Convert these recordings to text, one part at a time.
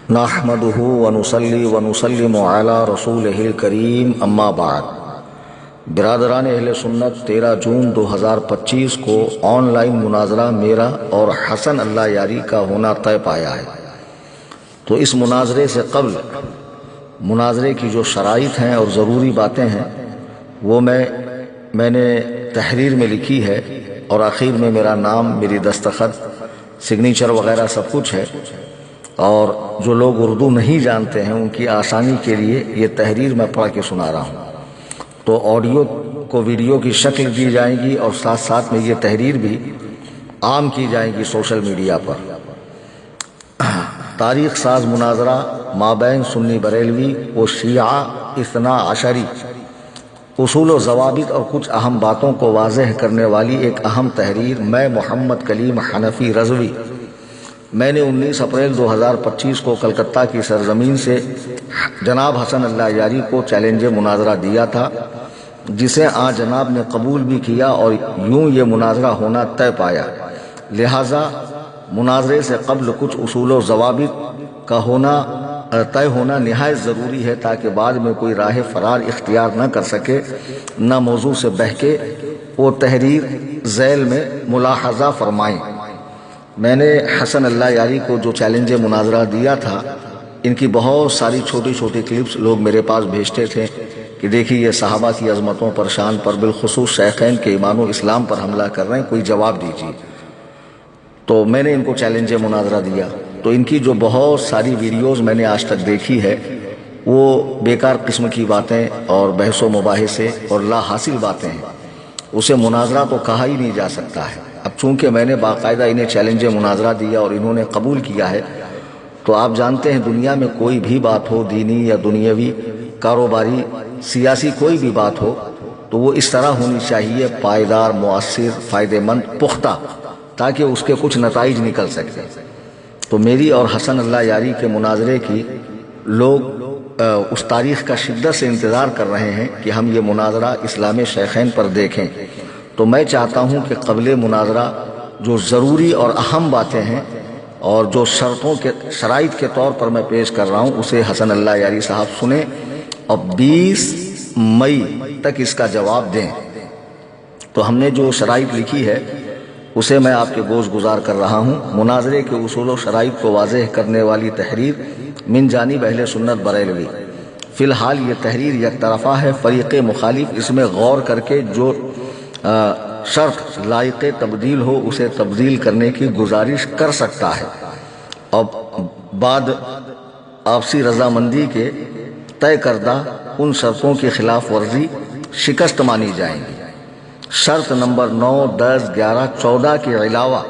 نحمده ونصلي ونسلم على رسوله الكريم اما بعد۔ برادران اہل سنت، 13 جون 2025 کو آن لائن مناظرہ میرا اور حسن اللہ یاری کا ہونا طے پایا ہے۔ تو اس مناظرے سے قبل مناظرے کی جو شرائط ہیں اور ضروری باتیں ہیں وہ میں نے تحریر میں لکھی ہے، اور آخر میں میرا نام، میری دستخط، سگنیچر وغیرہ سب کچھ ہے۔ اور جو لوگ اردو نہیں جانتے ہیں ان کی آسانی کے لیے یہ تحریر میں پڑھ کے سنا رہا ہوں۔ تو آڈیو کو ویڈیو کی شکل دی جائے گی اور ساتھ ساتھ میں یہ تحریر بھی عام کی جائے گی سوشل میڈیا پر۔ تاریخ ساز مناظرہ مابین سنی بریلوی و شیعہ اثنا عشری، اصول و ضوابط اور کچھ اہم باتوں کو واضح کرنے والی ایک اہم تحریر۔ میں محمد کلیم حنفی رضوی، میں نے 19 اپریل 2025 کو کلکتہ کی سرزمین سے جناب حسن اللہ یاری کو چیلنج مناظرہ دیا تھا، جسے آج جناب نے قبول بھی کیا اور یوں یہ مناظرہ ہونا طے پایا۔ لہٰذا مناظرے سے قبل کچھ اصول و ضوابط کا طے ہونا نہایت ضروری ہے، تاکہ بعد میں کوئی راہ فرار اختیار نہ کر سکے، نہ موضوع سے بہکے۔ وہ تحریر ذیل میں ملاحظہ فرمائیں۔ میں نے حسن اللہ یاری کو جو چیلنج مناظرہ دیا تھا، ان کی بہت ساری چھوٹی چھوٹی کلپس لوگ میرے پاس بھیجتے تھے کہ دیکھیے یہ صحابہ کی عظمتوں پر، شان پر، بالخصوص شیخین کے ایمان و اسلام پر حملہ کر رہے ہیں، کوئی جواب دیجیے۔ تو میں نے ان کو چیلنج مناظرہ دیا، تو ان کی جو بہت ساری ویڈیوز میں نے آج تک دیکھی ہے وہ بیکار قسم کی باتیں اور بحث و مباحثے اور لا حاصل باتیں ہیں، اسے مناظرہ تو کہا ہی نہیں جا سکتا ہے۔ اب چونکہ میں نے باقاعدہ انہیں چیلنج مناظرہ دیا اور انہوں نے قبول کیا ہے، تو آپ جانتے ہیں دنیا میں کوئی بھی بات ہو، دینی یا دنیاوی، کاروباری، سیاسی، کوئی بھی بات ہو تو وہ اس طرح ہونی چاہیے، پائیدار، مؤثر، فائدہ مند، پختہ، تاکہ اس کے کچھ نتائج نکل سکتے۔ تو میری اور حسن اللہ یاری کے مناظرے کی لوگ اس تاریخ کا شدت سے انتظار کر رہے ہیں کہ ہم یہ مناظرہ اسلام شیخین پر دیکھیں۔ تو میں چاہتا ہوں کہ قبل مناظرہ جو ضروری اور اہم باتیں ہیں اور جو شرائط کے طور پر میں پیش کر رہا ہوں، اسے حسن اللہ یاری صاحب سنیں اور 20 مئی تک اس کا جواب دیں۔ تو ہم نے جو شرائط لکھی ہے اسے میں آپ کے گوش گزار کر رہا ہوں۔ مناظرے کے اصول و شرائط کو واضح کرنے والی تحریر من جانب اہل سنت بریلوی۔ فی الحال یہ تحریر یک طرفہ ہے، فریق مخالف اس میں غور کر کے جو شرط لائق تبدیل ہو اسے تبدیل کرنے کی گزارش کر سکتا ہے، اور بعد آپسی رضامندی کے طے کردہ ان شرطوں کی خلاف ورزی شکست مانی جائیں گی۔ شرط نمبر 9، 10، 11، 14 کے علاوہ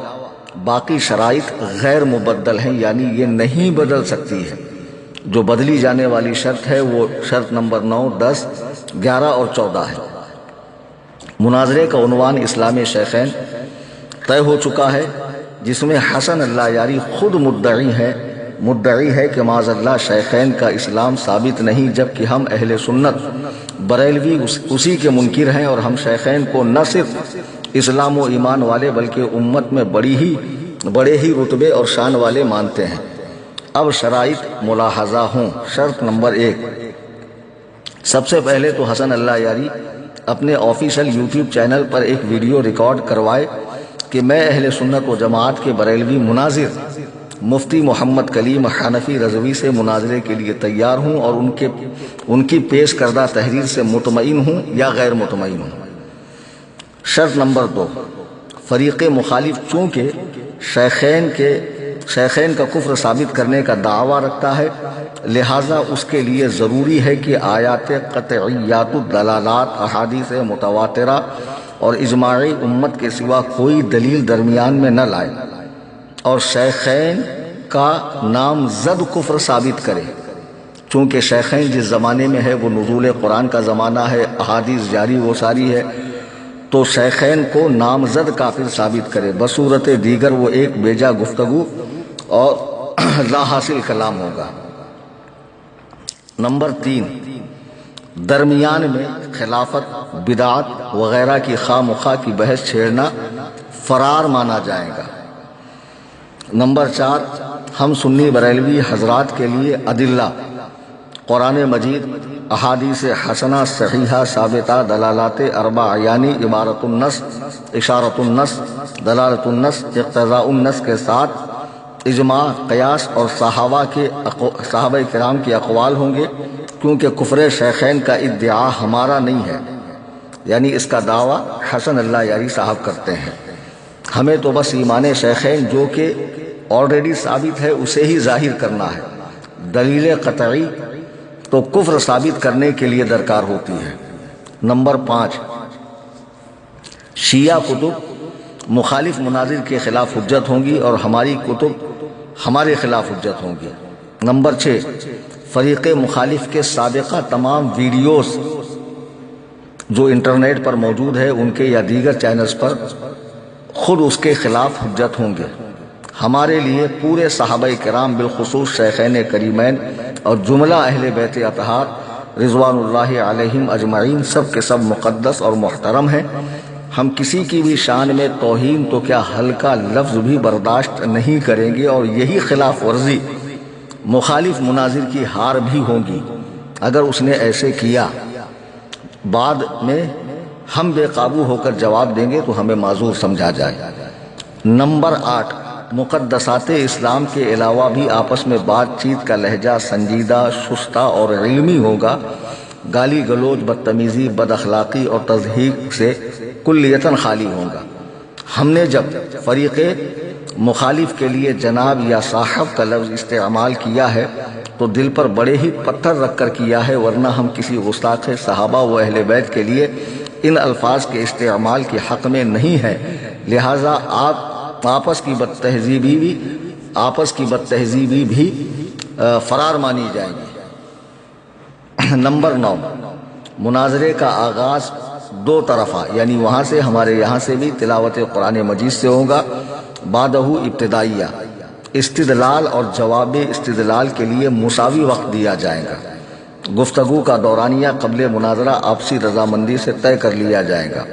باقی شرائط غیر مبدل ہیں، یعنی یہ نہیں بدل سکتی ہے۔ جو بدلی جانے والی شرط ہے وہ شرط نمبر 9، 10، 11 اور 14 ہے۔ مناظرے کا عنوان اسلام شیخین طے ہو چکا ہے، جس میں حسن اللہ یاری خود مدعی ہے کہ معاذ اللہ شیخین کا اسلام ثابت نہیں، جبکہ ہم اہل سنت بریلوی اسی کے منکر ہیں، اور ہم شیخین کو نہ صرف اسلام و ایمان والے بلکہ امت میں بڑے ہی رتبے اور شان والے مانتے ہیں۔ اب شرائط ملاحظہ ہوں۔ شرط نمبر 1، سب سے پہلے تو حسن اللہ یاری اپنے آفیشیل یوٹیوب چینل پر ایک ویڈیو ریکارڈ کروائے کہ میں اہل سنت و جماعت کے بریلوی مناظر مفتی محمد کلیم حنفی رضوی سے مناظرے کے لیے تیار ہوں، اور ان کی پیش کردہ تحریر سے مطمئن ہوں یا غیر مطمئن ہوں۔ شرط نمبر 2، فریق مخالف چونکہ شیخین کا کفر ثابت کرنے کا دعویٰ رکھتا ہے، لہٰذا اس کے لیے ضروری ہے کہ آیات قطعیات الدلالات، احادیث متواترہ اور اجماع امت کے سوا کوئی دلیل درمیان میں نہ لائے، اور شیخین کا نامزد کفر ثابت کرے۔ چونکہ شیخین جس زمانے میں ہے وہ نزول قرآن کا زمانہ ہے، احادیث جاری و ساری ہے، تو شیخین کو نامزد کافر ثابت کرے، بصورت دیگر وہ ایک بیجا گفتگو اور لا حاصل کلام ہوگا۔ نمبر 3، درمیان میں خلافت، بدعت وغیرہ کی خواہ مخواہ کی بحث چھیڑنا فرار مانا جائے گا۔ نمبر 4، ہم سنی بریلوی حضرات کے لیے ادلہ قرآن مجید، احادیث حسنہ صحیحہ ثابتہ، دلالات اربع یعنی عبارت النص، اشارت النص، دلالت النص، اقتضاء النص کے ساتھ اجماع، قیاس اور صحابہ کرام کے اقوال ہوں گے، کیونکہ کفر شیخین کا ادعا ہمارا نہیں ہے، یعنی اس کا دعویٰ حسن اللہ یاری صاحب کرتے ہیں۔ ہمیں تو بس ایمان شیخین جو کہ آلریڈی ثابت ہے اسے ہی ظاہر کرنا ہے، دلیل قطعی تو کفر ثابت کرنے کے لیے درکار ہوتی ہے۔ نمبر 5، شیعہ کتب مخالف مناظر کے خلاف حجت ہوں گی اور ہماری کتب ہمارے خلاف حجت ہوں گی۔ نمبر 6، فریق مخالف کے سابقہ تمام ویڈیوز جو انٹرنیٹ پر موجود ہے ان کے یا دیگر چینلز پر خود اس کے خلاف حجت ہوں گے۔ ہمارے لیے پورے صحابہ کرام بالخصوص شیخین کریمین اور جملہ اہل بیت اطہار رضوان اللہ علیہم اجمعین سب کے سب مقدس اور محترم ہیں۔ ہم کسی کی بھی شان میں توہین تو کیا ہلکا لفظ بھی برداشت نہیں کریں گے، اور یہی خلاف ورزی مخالف مناظر کی ہار بھی ہوگی۔ اگر اس نے ایسے کیا بعد میں ہم بے قابو ہو کر جواب دیں گے تو ہمیں معذور سمجھا جائے۔ نمبر 8، مقدسات اسلام کے علاوہ بھی آپس میں بات چیت کا لہجہ سنجیدہ، شستہ اور علمی ہوگا۔ گالی گلوچ، بدتمیزی، بد اخلاقی اور تضحیک سے کلیتاً خالی ہوگا۔ ہم نے جب فریق مخالف کے لیے جناب یا صاحب کا لفظ استعمال کیا ہے تو دل پر بڑے ہی پتھر رکھ کر کیا ہے، ورنہ ہم کسی گستاخ صحابہ و اہل بیت کے لیے ان الفاظ کے استعمال کے حق میں نہیں ہے، لہٰذا آپس کی بدتہذیبی بھی فرار مانی جائیں گی۔ نمبر 9، مناظرے کا آغاز دو طرفہ یعنی وہاں سے ہمارے یہاں سے بھی تلاوت قرآن مجید سے ہوگا، بعدہ ابتدائیہ، استدلال اور جواب استدلال کے لیے مساوی وقت دیا جائے گا۔ گفتگو کا دورانیہ قبل مناظرہ آپسی رضامندی سے طے کر لیا جائے گا۔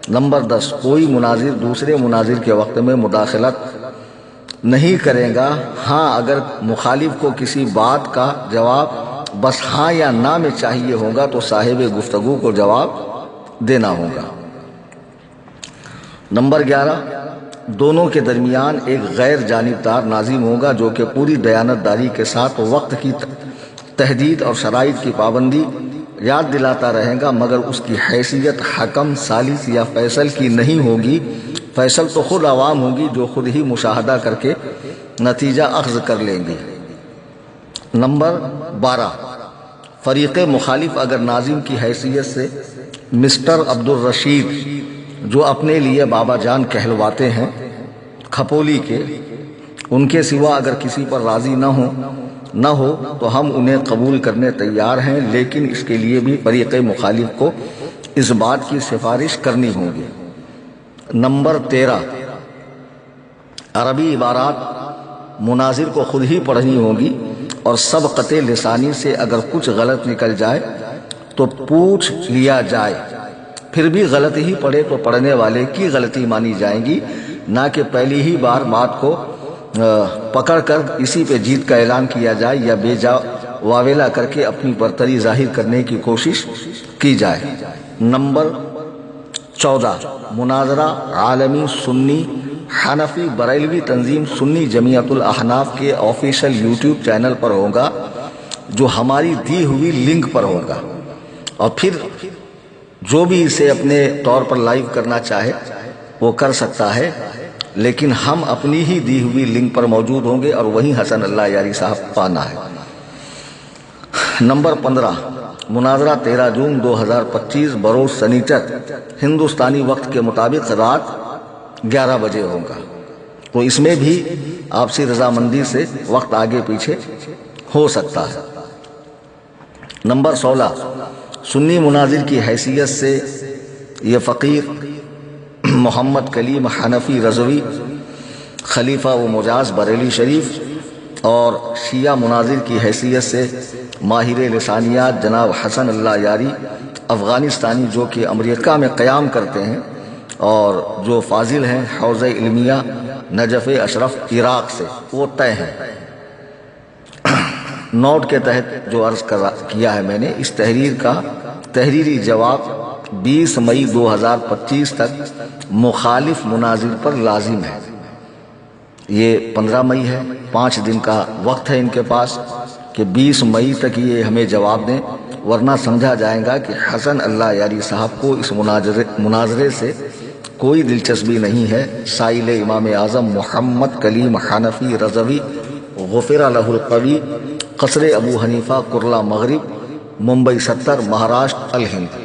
نمبر 10، کوئی مناظر دوسرے مناظر کے وقت میں مداخلت نہیں کرے گا۔ ہاں، اگر مخالف کو کسی بات کا جواب بس ہاں یا نہ میں چاہیے ہوگا تو صاحب گفتگو کو جواب دینا ہوگا۔ نمبر 11، دونوں کے درمیان ایک غیر جانبدار ناظم ہوگا جو کہ پوری دیانت داری کے ساتھ وقت کی تحدید اور شرائط کی پابندی یاد دلاتا رہے گا، مگر اس کی حیثیت حکم، ثالث یا فیصل کی نہیں ہوگی۔ فیصل تو خود عوام ہوگی جو خود ہی مشاہدہ کر کے نتیجہ اخذ کر لیں گے۔ نمبر 12، فریق مخالف اگر ناظم کی حیثیت سے مسٹر عبدالرشید جو اپنے لیے بابا جان کہلواتے ہیں کھپولی کے، ان کے سوا اگر کسی پر راضی نہ ہو تو ہم انہیں قبول کرنے تیار ہیں، لیکن اس کے لیے بھی فریق مخالف کو اس بات کی سفارش کرنی ہوگی۔ نمبر 13، عربی عبارات مناظر کو خود ہی پڑھنی ہوگی اور سبقت لسانی سے اگر کچھ غلط نکل جائے تو پوچھ لیا جائے، پھر بھی غلط ہی پڑھے تو پڑھنے والے کی غلطی مانی جائے گی، نہ کہ پہلی ہی بار بات کو پکڑ کر اسی پہ جیت کا اعلان کیا جائے یا بے جا واویلا کر کے اپنی برتری ظاہر کرنے کی کوشش کی جائے۔ نمبر 14، مناظرہ عالمی سنی حنفی بریلوی تنظیم سنی جمعیت الاحناف کے آفیشیل یوٹیوب چینل پر ہوگا، جو ہماری دی ہوئی لنک پر ہوگا، اور پھر جو بھی اسے اپنے طور پر لائیو کرنا چاہے وہ کر سکتا ہے، لیکن ہم اپنی ہی دی ہوئی لنک پر موجود ہوں گے اور وہیں حسن اللہ یاری صاحب پانا ہے۔ نمبر 15، مناظرہ 13 جون 2025 بروز سنیچر ہندوستانی وقت کے مطابق رات 11 بجے ہوگا، تو اس میں بھی آپسی رضامندی سے وقت آگے پیچھے ہو سکتا ہے۔ نمبر 16، سنی مناظر کی حیثیت سے یہ فقیر محمد کلیم حنفی رضوی خلیفہ و مجاز بریلی شریف، اور شیعہ مناظر کی حیثیت سے ماہر لسانیات جناب حسن اللہ یاری افغانستانی، جو کہ امریکہ میں قیام کرتے ہیں اور جو فاضل ہیں حوزہ علمیہ نجف اشرف عراق سے، وہ طے ہیں۔ نوٹ کے تحت جو عرض کیا ہے میں نے، اس تحریر کا تحریری جواب 20 مئی 2025 تک مخالف مناظر پر لازم ہے۔ یہ 15 مئی ہے، 5 دن کا وقت ہے ان کے پاس کہ 20 مئی تک یہ ہمیں جواب دیں، ورنہ سمجھا جائے گا کہ حسن اللہ یاری صاحب کو اس مناظرے سے کوئی دلچسپی نہیں ہے۔ سائل امام اعظم محمد کلیم حنفی رضوی غفر لہ القوی، قصر ابو حنیفہ، کرلا مغرب، ممبئی 70، مہاراشٹر، الہند۔